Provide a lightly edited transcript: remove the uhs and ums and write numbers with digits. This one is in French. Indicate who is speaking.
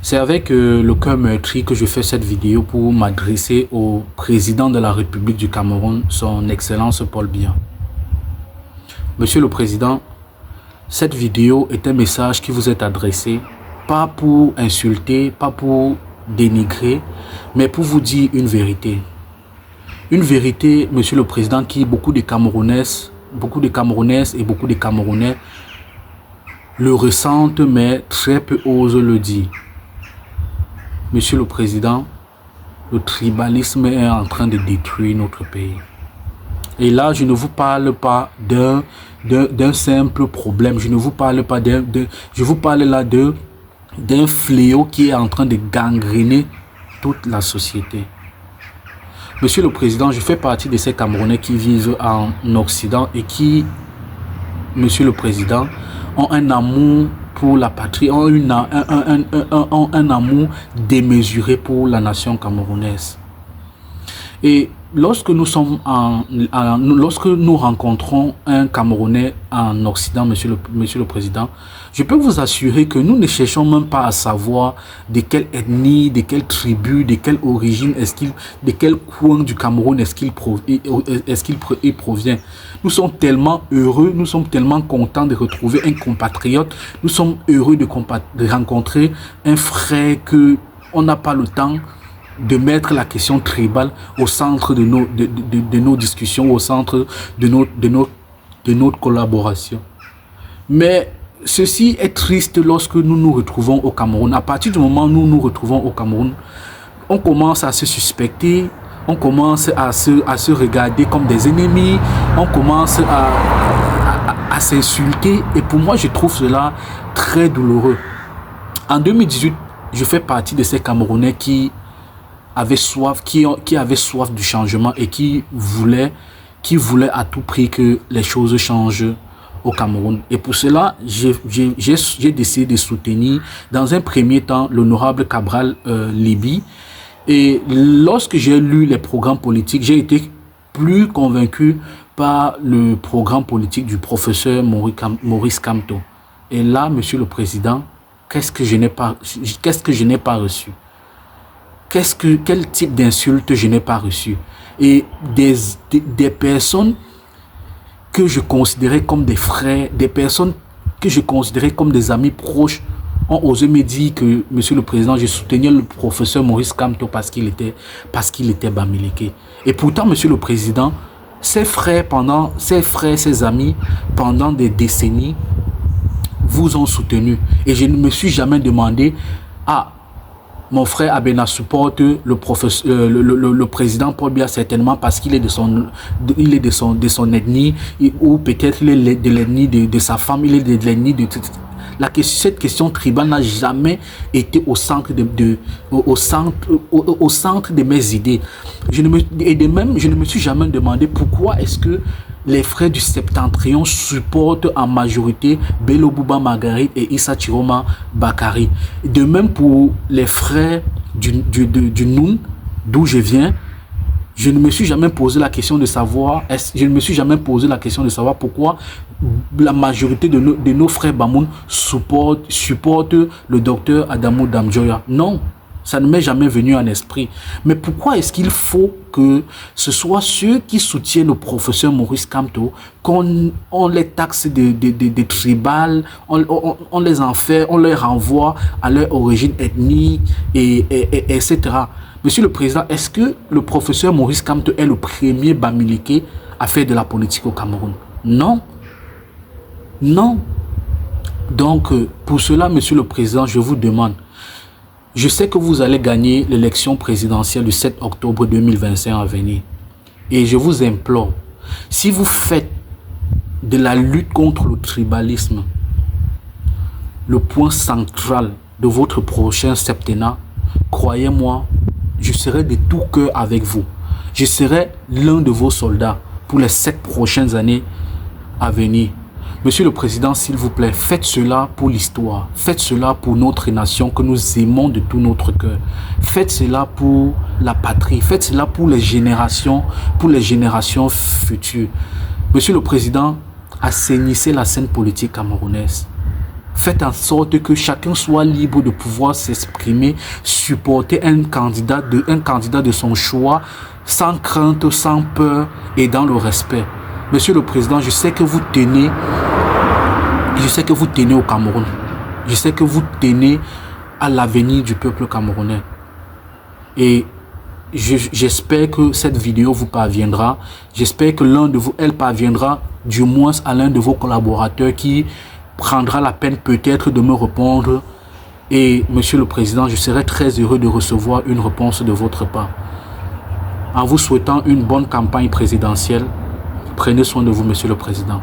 Speaker 1: C'est avec le cœur meurtri que je fais cette vidéo pour m'adresser au président de la République du Cameroun, son Excellence Paul Biya. Monsieur le Président, cette vidéo est un message qui vous est adressé, pas pour insulter, pas pour dénigrer, mais pour vous dire une vérité. Une vérité, Monsieur le Président, qui beaucoup de Camerounaises et beaucoup de Camerounais le ressentent, mais très peu osent le dire. Monsieur le Président, le tribalisme est en train de détruire notre pays. Et là, je ne vous parle pas d'un simple problème. Je ne vous parle pas je vous parle là d'un fléau qui est en train de gangréner toute la société. Monsieur le Président, je fais partie de ces Camerounais qui vivent en Occident et qui, Monsieur le Président, ont un amour pour la patrie, ont un amour démesuré pour la nation camerounaise. Et lorsque nous rencontrons un Camerounais en Occident, Monsieur le Président, je peux vous assurer que nous ne cherchons même pas à savoir de quelle ethnie, de quelle tribu, de quelle origine de quel coin du Cameroun est-ce qu'il provient. Nous sommes tellement heureux, nous sommes tellement contents de retrouver un compatriote, nous sommes heureux de rencontrer un frère que on n'a pas le temps de mettre la question tribale au centre de nos discussions, au centre de notre collaboration. Mais ceci est triste lorsque nous nous retrouvons au Cameroun. À partir du moment où nous nous retrouvons au Cameroun, on commence à se suspecter, on commence à se regarder comme des ennemis, on commence à s'insulter. Et pour moi, je trouve cela très douloureux. En 2018, je fais partie de ces Camerounais qui avaient soif du changement et qui voulaient à tout prix que les choses changent au Cameroun. Et pour cela, j'ai décidé de soutenir dans un premier temps l'honorable Cabral Libye. Et lorsque j'ai lu les programmes politiques, j'ai été plus convaincu par le programme politique du professeur Maurice Kamto. Et là, Monsieur le Président, qu'est-ce que je n'ai pas reçu? Quel type d'insulte je n'ai pas reçu? Et des personnes que je considérais comme des frères, des personnes que je considérais comme des amis proches, ont osé me dire que, Monsieur le Président, je soutenais le professeur Maurice Kamto parce qu'il était bamileke. Et pourtant, Monsieur le Président, ses amis, pendant des décennies, vous ont soutenu. Et je ne me suis jamais demandé, mon frère Abena supporte le président Paul Biya certainement parce qu'il est de son ethnie, ou peut-être il est de l'ethnie de sa femme, il est de l'ethnie de... Cette question tribale n'a jamais été au centre de mes idées. Je ne me suis jamais demandé pourquoi est-ce que les frères du Septentrion supportent en majorité Bello Bouba Margarit et Issa Chiroma Bakari. De même pour les frères du Noun, d'où je viens, je ne me suis jamais posé la question de savoir, pourquoi la majorité de nos frères Bamoun supportent le docteur Adamou Damjoya. Non, ça ne m'est jamais venu en esprit. Mais pourquoi est-ce qu'il faut que ce soit ceux qui soutiennent le professeur Maurice Kamto, qu'on les taxe de tribal, on les en fait, on les renvoie à leur origine ethnique, etc. Monsieur le Président, est-ce que le professeur Maurice Kamto est le premier bamileke à faire de la politique au Cameroun? Non. Non. Donc, pour cela, Monsieur le Président, je vous demande, je sais que vous allez gagner l'élection présidentielle du 7 octobre 2025 à venir. Et je vous implore, si vous faites de la lutte contre le tribalisme le point central de votre prochain septennat, croyez-moi, je serai de tout cœur avec vous. Je serai l'un de vos soldats pour les 7 prochaines années à venir. Monsieur le Président, s'il vous plaît, faites cela pour l'histoire. Faites cela pour notre nation que nous aimons de tout notre cœur. Faites cela pour la patrie. Faites cela pour les générations futures. Monsieur le Président, assainissez la scène politique camerounaise. Faites en sorte que chacun soit libre de pouvoir s'exprimer, supporter un candidat de son choix, sans crainte, sans peur et dans le respect. Monsieur le Président, je sais que vous tenez au Cameroun. Je sais que vous tenez à l'avenir du peuple camerounais. Et j'espère que cette vidéo vous parviendra. J'espère que l'un de vous, elle parviendra du moins à l'un de vos collaborateurs qui prendra la peine peut-être de me répondre. Et Monsieur le Président, je serai très heureux de recevoir une réponse de votre part. En vous souhaitant une bonne campagne présidentielle, prenez soin de vous, Monsieur le Président.